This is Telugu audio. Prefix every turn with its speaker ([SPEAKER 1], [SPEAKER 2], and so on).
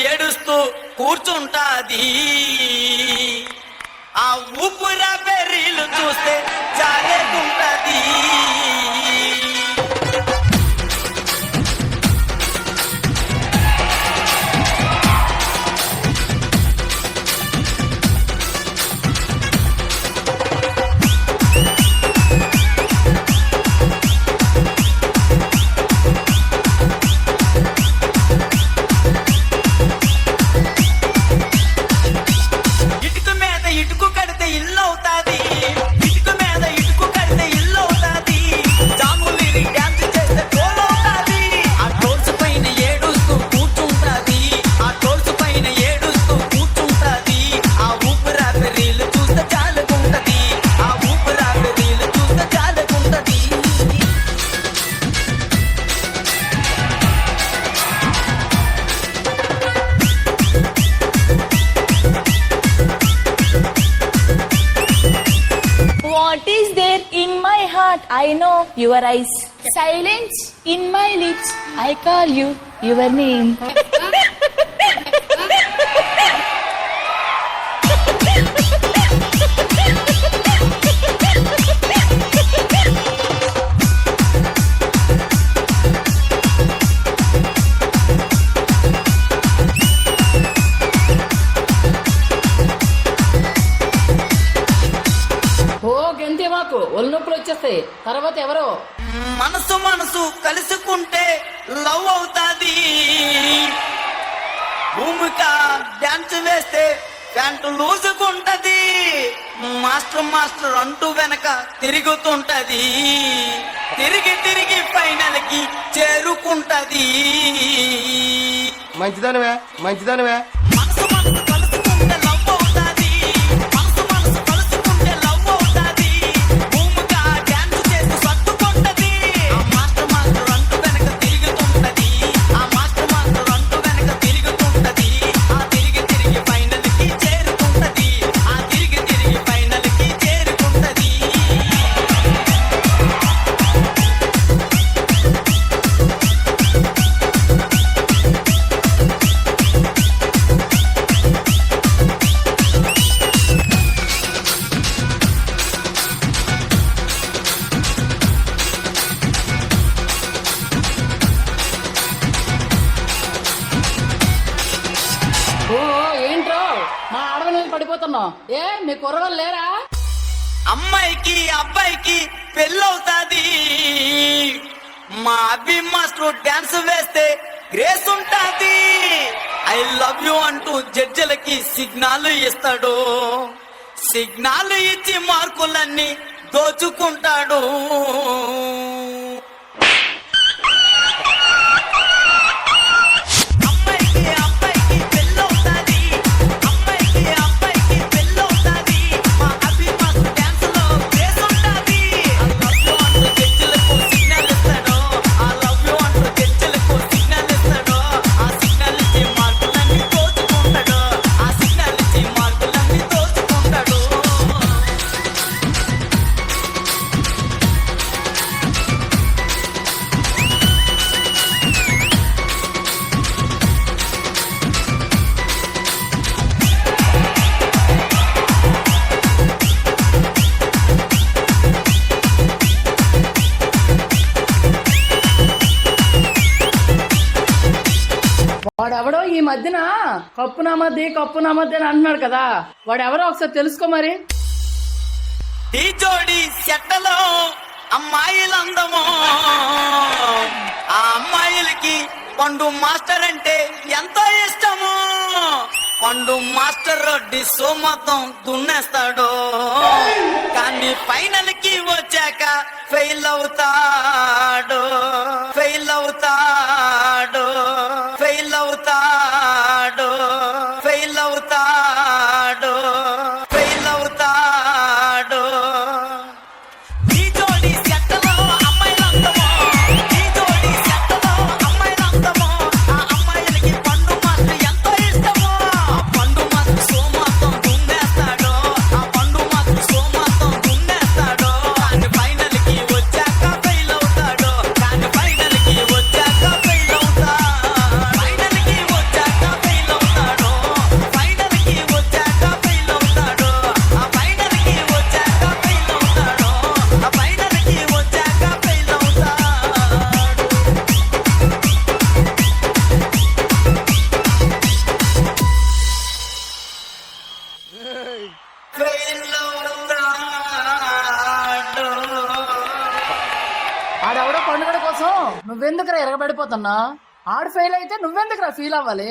[SPEAKER 1] ఏడుస్తూ కూర్చుంటాది. ఆ ఊపిరా బెర్రీలు చూస్తే జాలేకుంటది.
[SPEAKER 2] What is there in my heart? I know your eyes. Silence in my lips. I call you your name.
[SPEAKER 3] మాకు ఒళ్ళు నొప్పులు వచ్చేస్తాయి. తర్వాత ఎవరో
[SPEAKER 1] మనసు మనసు కలుసుకుంటే లవ్ అవుతాది. భూమిక డాన్స్ వేస్తే ప్యాంటు లూజుకుంటది. మాస్టర్ మాస్టర్ అంటూ వెనక తిరుగుతుంటది. తిరిగి తిరిగి ఫైనల్ కి చేరుకుంటది.
[SPEAKER 4] మంచిదానివే మంచిదానివే.
[SPEAKER 1] మనసు మనసు కలుసుకుంటే లవ్ అవుతాది. మనసు మనసు కలుసుకుంటే లవ్ అవుతాది. భూమిక డాన్స్ చేస్తూ సర్దుకుంటది. ఆ మాస్టర్ మాస్టర్ అంటూ వెనక తిరుగుతుంటది. ఆ మాస్టర్ మాస్టర్ అంటూ వెనక తిరుగుతుంటది. ఆ తిరిగి తిరిగి ఫైనల్ కి చేరుకుంటది. ఆ తిరిగి తిరిగి ఫైనల్ కి చేరుకుంటది.
[SPEAKER 3] ఓ ఏంట్రో మా ఆడవాళ్ళ మీద పడిపోతున్నావు. ఏ మీ కుర్రవాళ్ళు లేరా?
[SPEAKER 1] అమ్మాయికి అబ్బాయికి పెళ్ళవుతాది. మా అభి మాస్టర్ డాన్స్ వేస్తే గ్రేస్ ఉంటాది. ఐ లవ్ యూ అంటూ జడ్జిలకి సిగ్నల్ ఇస్తాడు. సిగ్నల్ ఇచ్చి మార్కులన్నీ దోచుకుంటాడు. అమ్మాయికి అబ్బాయికి పెళ్ళవుతాది. అమ్మాయికి అబ్బాయికి పెళ్ళవుతాది. మా అభి మాస్టర్ డాన్స్ లో గ్రేస్ ఉంటాది. I love you అంటూ జడ్జిలకు సిగ్నల్ ఇస్తాడు. I love you అంటూ జడ్జిలకు సిగ్నల్ ఇస్తాడు. ఆ సిగ్నల్ ఇచ్చి మార్కులన్నీ దోచుకుంటాడు. ఆ సిగ్నల్ ఇచ్చి మార్కులన్నీ దోచుకుంటాడు.
[SPEAKER 3] వాడెవడో ఈ మధ్యన కప్పు నామద్ది అని అంటున్నాడు కదా. వాడెవరో ఒకసారి తెలుసుకో మరి.
[SPEAKER 1] ఈ జోడి చెట్టలో అమ్మాయిలందమో. ఆ అమ్మాయిలకి పండు మాస్టర్ అంటే ఎంతో ఇష్టము. పండు మాస్టర్ డిస్సో మొత్తం దున్నేస్తాడు. కానీ ఫైనల్ కి వచ్చాక ఫెయిల్ అవుతాడు. ఫెయిల్ అవుతాడు. ఫెయిల్ అవుతాడు. ఫెయిల్ అవుతాడు. ఫెయిల్ అవుతాడు. ఈ జోడి చెట్టలో అమ్మాయిలందమో. ఈ జోడి చెట్టలో అమ్మాయిలందమో. ఆ అమ్మాయిలకి పండు మాస్టర్ ఎంతో ఇష్టమో. ఆ పండు మాస్టర్ సో మొత్తం దున్నేస్తాడు. ఆ పండు మాస్టర్ సో మొత్తం దున్నేస్తాడు. కానీ ఫైనల్ కి వచ్చాక ఫెయిల్ అవుతాడు. కానీ ఫైనల్ కి వచ్చాక ఫెయిల్ అవుతాడు. ఫైనల్ కి
[SPEAKER 3] ఆడెవడో పండుగ కోసం నువ్వెందుకురా ఎరగబడిపోతున్నా? ఆడు ఫెయిల్ అయితే నువ్వెందుకురా ఫీల్ అవ్వాలి?